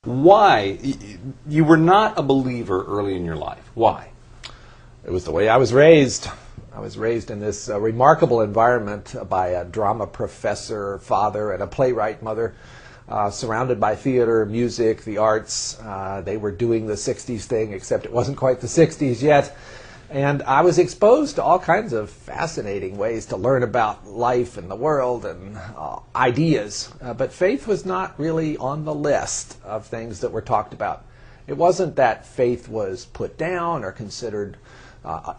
Why? You were not a believer early in your life. Why? It was the way I was raised. I was raised in this remarkable environment by a drama professor father and a playwright mother, surrounded by theater, music, the arts. They were doing the 60s thing, except it wasn't quite the 60s yet. And I was exposed to all kinds of fascinating ways to learn about life and the world and ideas. But faith was not really on the list of things that were talked about. It wasn't that faith was put down or considered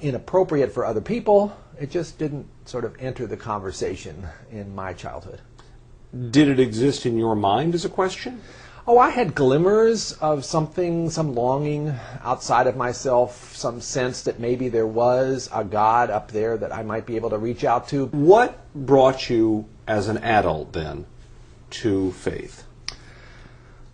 inappropriate for other people. It just didn't sort of enter the conversation in my childhood. Did it exist in your mind as a question? Oh, I had glimmers of something, some longing outside of myself, some sense that maybe there was a God up there that I might be able to reach out to. What brought you as an adult then to faith?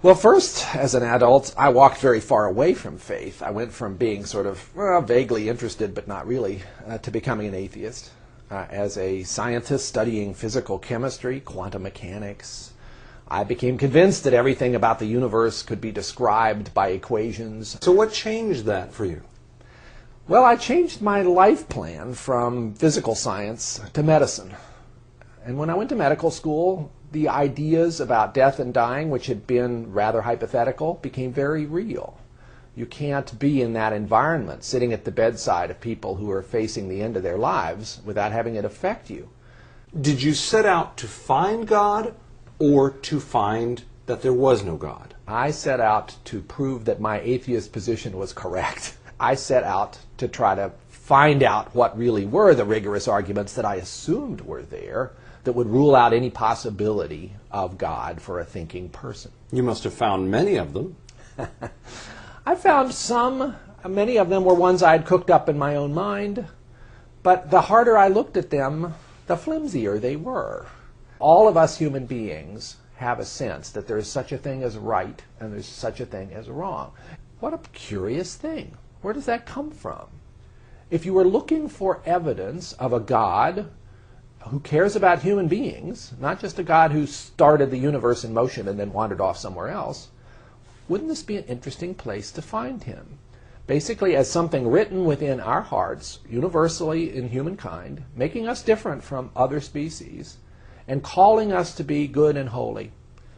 Well, first, as an adult, I walked very far away from faith. I went from being sort of vaguely interested, but not really, to becoming an atheist. As a scientist studying physical chemistry, quantum mechanics, I became convinced that everything about the universe could be described by equations. So what changed that for you? Well, I changed my life plan from physical science to medicine. And when I went to medical school, the ideas about death and dying, which had been rather hypothetical, became very real. You can't be in that environment, sitting at the bedside of people who are facing the end of their lives, without having it affect you. Did you set out to find God or to find that there was no God? I set out to prove that my atheist position was correct. I set out to try to find out what really were the rigorous arguments that I assumed were there that would rule out any possibility of God for a thinking person. You must have found many of them. I found some. Many of them were ones I had cooked up in my own mind. But the harder I looked at them, the flimsier they were. All of us human beings have a sense that there is such a thing as right and there's such a thing as wrong. What a curious thing. Where does that come from? If you were looking for evidence of a God who cares about human beings, not just a God who started the universe in motion and then wandered off somewhere else, wouldn't this be an interesting place to find him? Basically as something written within our hearts, universally in humankind, making us different from other species, and calling us to be good and holy,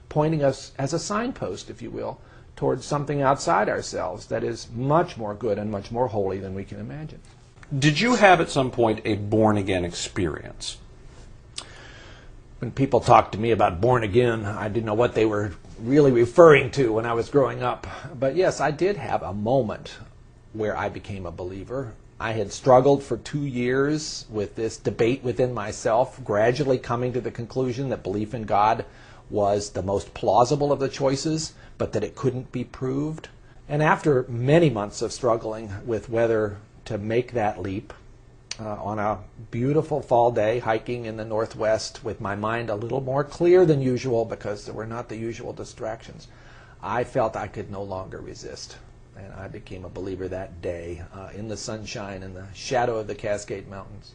pointing us as a signpost, if you will, towards something outside ourselves that is much more good and much more holy than we can imagine. Did you have at some point a born-again experience? When people talked to me about born again, I didn't know what they were really referring to when I was growing up. But yes, I did have a moment where I became a believer. I had struggled for 2 years with this debate within myself, gradually coming to the conclusion that belief in God was the most plausible of the choices, but that it couldn't be proved. And after many months of struggling with whether to make that leap, on a beautiful fall day, hiking in the Northwest with my mind a little more clear than usual because there were not the usual distractions, I felt I could no longer resist. And I became a believer that day in the sunshine and the shadow of the Cascade Mountains.